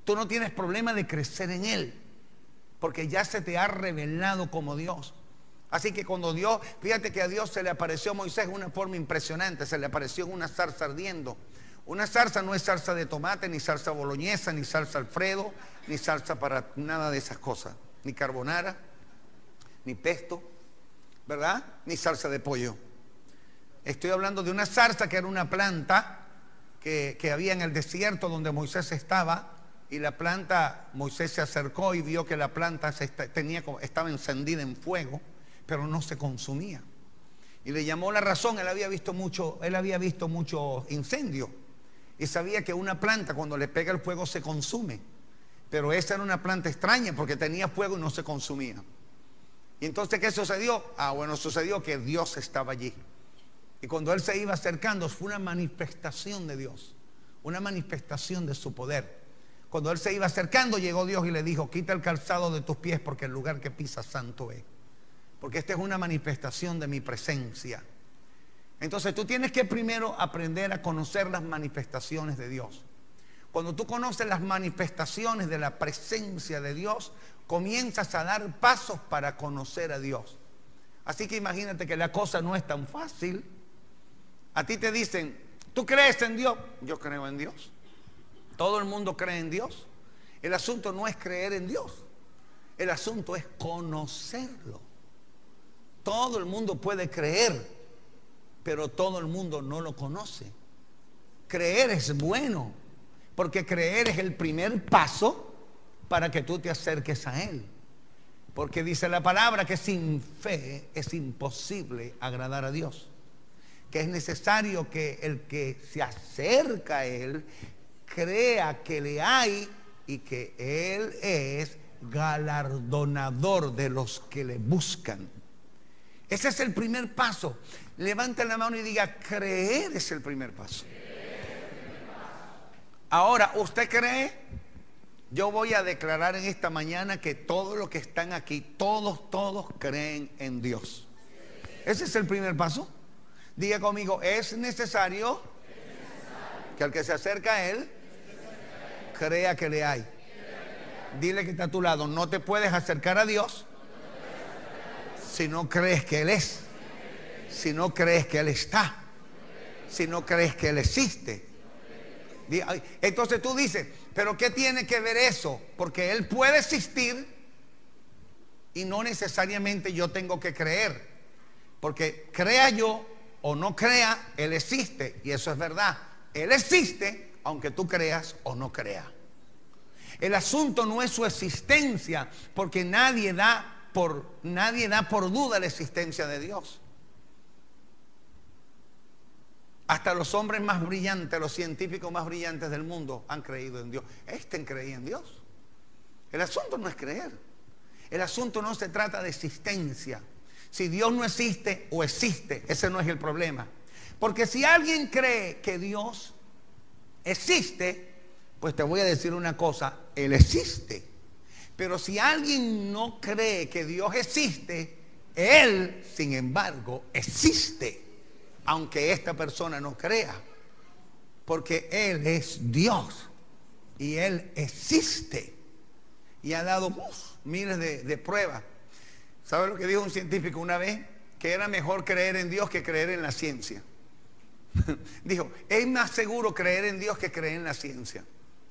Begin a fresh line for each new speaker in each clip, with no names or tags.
tú no tienes problema de crecer en Él, porque ya se te ha revelado como Dios. Así que cuando Dios, fíjate que a Dios se le apareció a Moisés de una forma impresionante, se le apareció en una zarza ardiendo. Una zarza no es salsa de tomate, ni salsa boloñesa, ni salsa Alfredo, ni salsa para nada de esas cosas, ni carbonara, ni pesto, ¿verdad? Ni salsa de pollo. Estoy hablando de una zarza que era una planta que había en el desierto donde Moisés estaba, y la planta, Moisés se acercó y vio que la planta estaba encendida en fuego, pero no se consumía. Y le llamó la razón. Él había visto mucho incendio y sabía que una planta cuando le pega el fuego se consume, pero esa era una planta extraña porque tenía fuego y no se consumía. Y entonces, ¿qué sucedió? Bueno, sucedió que Dios estaba allí. Y cuando él se iba acercando, fue una manifestación de Dios, una manifestación de su poder. Cuando él se iba acercando, llegó Dios y le dijo: quita el calzado de tus pies, porque el lugar que pisas santo es. Porque esta es una manifestación de mi presencia. Entonces tú tienes que primero aprender a conocer las manifestaciones de Dios. Cuando tú conoces las manifestaciones de la presencia de Dios, comienzas a dar pasos para conocer a Dios. Así que imagínate que la cosa no es tan fácil. A ti te dicen: ¿tú crees en Dios? Yo creo en Dios. Todo el mundo cree en Dios. El asunto no es creer en Dios, el asunto es conocerlo. Todo el mundo puede creer, pero todo el mundo no lo conoce. Creer es bueno, porque creer es el primer paso para que tú te acerques a Él. Porque dice la palabra que sin fe es imposible agradar a Dios. Que es necesario que el que se acerca a Él crea que le hay y que Él es galardonador de los que le buscan. Ese es el primer paso. Levante la mano y diga: creer es el primer paso. Ahora, ¿usted cree? Yo voy a declarar en esta mañana que todos los que están aquí, todos creen en Dios. Ese es el primer paso. Diga conmigo: es necesario que al que se acerca a Él crea que le hay. Dile que está a tu lado: no te puedes acercar a Dios si no crees que Él es, si no crees que Él está, si no crees que Él existe. Entonces tú dices: ¿pero qué tiene que ver eso? Porque Él puede existir y no necesariamente yo tengo que creer. Porque crea yo o no crea, Él existe. Y eso es verdad. Él existe aunque tú creas o no creas. El asunto no es su existencia, porque nadie da por duda la existencia de Dios. Hasta los hombres más brillantes, los científicos más brillantes del mundo han creído en Dios. Creía en Dios. El asunto no es creer. El asunto no se trata de existencia. Si Dios no existe o existe, ese no es el problema. Porque si alguien cree que Dios existe, pues te voy a decir una cosa: Él existe. Pero si alguien no cree que Dios existe, Él, sin embargo, existe, aunque esta persona no crea, porque Él es Dios y Él existe y ha dado miles de pruebas. ¿Sabe lo que dijo un científico una vez? Que era mejor creer en Dios que creer en la ciencia. Dijo: es más seguro creer en Dios que creer en la ciencia.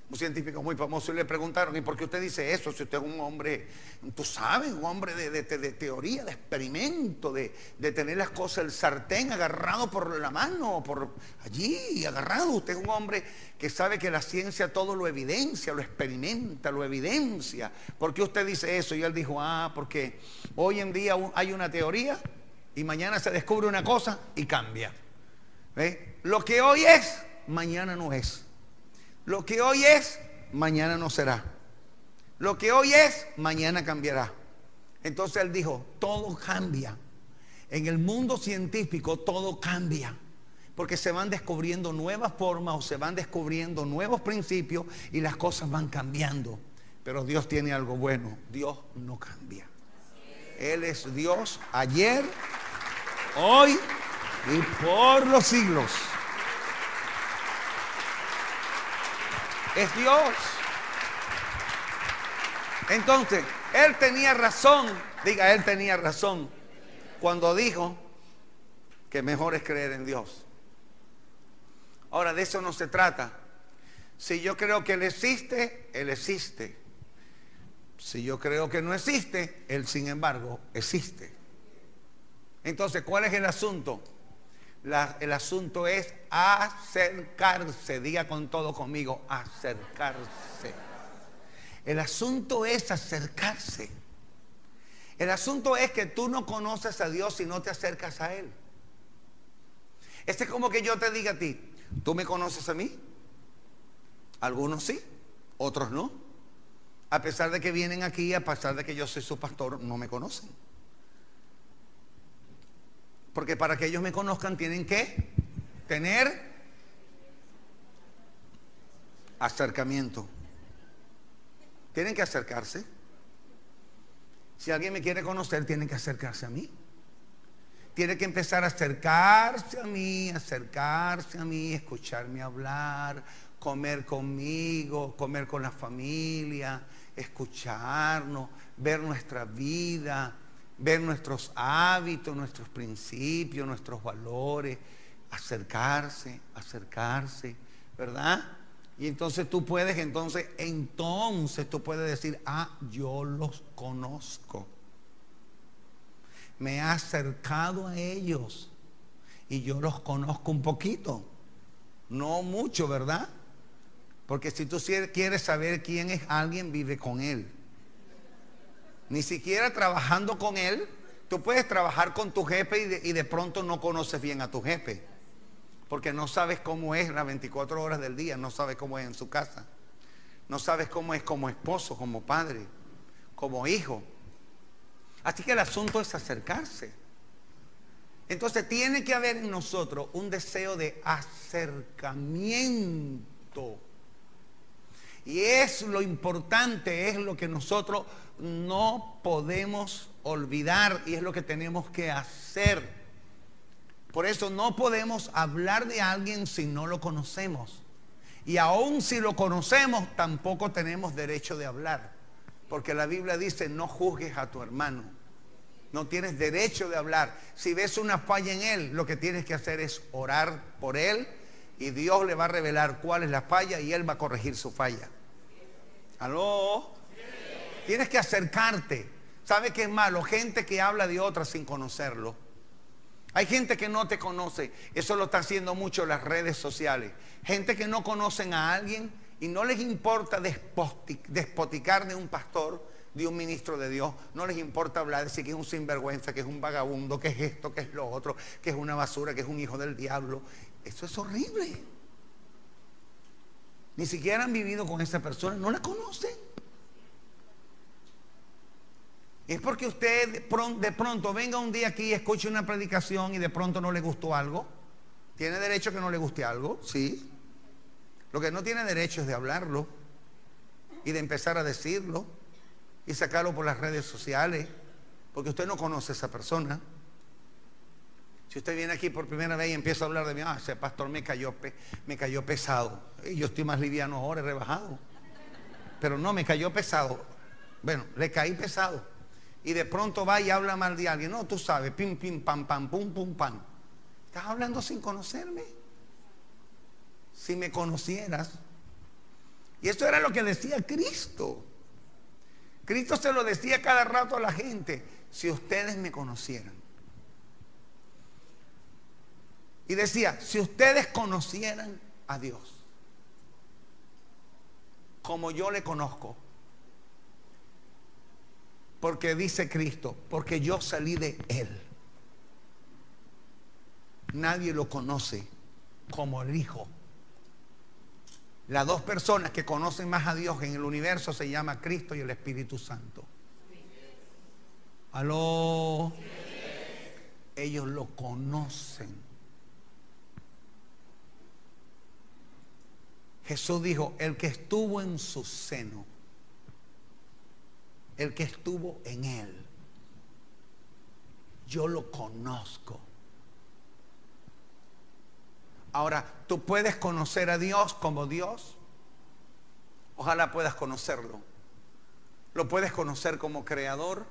Un científico muy famoso, y le preguntaron: ¿y por qué usted dice eso? Si usted es un hombre, tú sabes, un hombre de teoría, de experimento, de tener las cosas, el sartén agarrado por la mano, por allí agarrado. Usted es un hombre que sabe que la ciencia todo lo evidencia, lo experimenta, lo evidencia. ¿Por qué usted dice eso? Y él dijo: porque hoy en día hay una teoría y mañana se descubre una cosa y cambia. Lo que hoy es, mañana no es. Lo que hoy es, mañana no será. Lo que hoy es, mañana cambiará. Entonces él dijo: todo cambia. En el mundo científico todo cambia, porque se van descubriendo nuevas formas o se van descubriendo nuevos principios y las cosas van cambiando. Pero Dios tiene algo bueno: Dios no cambia. Él es Dios ayer, hoy y por los siglos. Es Dios. Entonces, él tenía razón, diga, él tenía razón cuando dijo que mejor es creer en Dios. Ahora, de eso no se trata. Si yo creo que Él existe, Él existe. Si yo creo que no existe, Él sin embargo existe. Entonces, ¿cuál es el asunto? El asunto es acercarse. Diga con todo conmigo, acercarse. El asunto es acercarse. El asunto es que tú no conoces a Dios si no te acercas a Él. Es como que yo te diga a ti, ¿tú me conoces a mí? Algunos sí, otros no. A pesar de que vienen aquí, a pesar de que yo soy su pastor, no me conocen. Porque para que ellos me conozcan tienen que tener acercamiento. Tienen que acercarse. Si alguien me quiere conocer, tiene que acercarse a mí. Tiene que empezar a acercarse a mí, escucharme hablar, comer conmigo, comer con la familia, escucharnos, ver nuestra vida, ver nuestros hábitos, nuestros principios, nuestros valores, acercarse, ¿verdad? Y entonces tú puedes, entonces tú puedes decir, yo los conozco. Me he acercado a ellos y yo los conozco un poquito, no mucho, ¿verdad? Porque si tú quieres saber quién es alguien, vive con él. Ni siquiera trabajando con él, tú puedes trabajar con tu jefe y de pronto no conoces bien a tu jefe, porque no sabes cómo es las 24 horas del día, no sabes cómo es en su casa, no sabes cómo es como esposo, como padre, como hijo. Así que el asunto es acercarse. Entonces tiene que haber en nosotros un deseo de acercamiento. Y es lo importante, es lo que nosotros no podemos olvidar y es lo que tenemos que hacer. Por eso no podemos hablar de alguien si no lo conocemos. Y aun si lo conocemos, tampoco tenemos derecho de hablar. Porque la Biblia dice, no juzgues a tu hermano. No tienes derecho de hablar. Si ves una falla en él, lo que tienes que hacer es orar por él y Dios le va a revelar cuál es la falla y él va a corregir su falla. ¿Aló? Tienes que acercarte. ¿Sabe qué es malo? Gente que habla de otra sin conocerlo. Hay gente que no te conoce. Eso lo está haciendo mucho las redes sociales. Gente que no conocen a alguien y no les importa despoticar de un pastor, de un ministro de Dios. No les importa hablar, decir que es un sinvergüenza, que es un vagabundo, que es esto, que es lo otro, que es una basura, que es un hijo del diablo. Eso es horrible. Ni siquiera han vivido con esa persona, no la conocen. Es porque usted de pronto venga un día aquí y escuche una predicación y de pronto no le gustó algo. ¿Tiene derecho a que no le guste algo? Sí. Lo que no tiene derecho es de hablarlo y de empezar a decirlo y sacarlo por las redes sociales, porque usted no conoce a esa persona. Si usted viene aquí por primera vez y empieza a hablar de mí, ese pastor me cayó pesado. Y yo estoy más liviano ahora, he rebajado. Pero no, me cayó pesado. Bueno, le caí pesado. Y de pronto va y habla mal de alguien. No, tú sabes, pim, pim, pam, pam, pum, pum, pam. ¿Estás hablando sin conocerme? Si me conocieras. Y esto era lo que decía Cristo. Cristo se lo decía cada rato a la gente. Si ustedes me conocieran. Y decía, si ustedes conocieran a Dios como yo le conozco. Porque dice Cristo, porque yo salí de Él. Nadie lo conoce como el Hijo. Las dos personas que conocen más a Dios en el universo se llama Cristo y el Espíritu Santo. ¿Aló? Ellos lo conocen. Jesús dijo, el que estuvo en su seno, el que estuvo en Él, yo lo conozco. Ahora, ¿tú puedes conocer a Dios como Dios? Ojalá puedas conocerlo. Lo puedes conocer como creador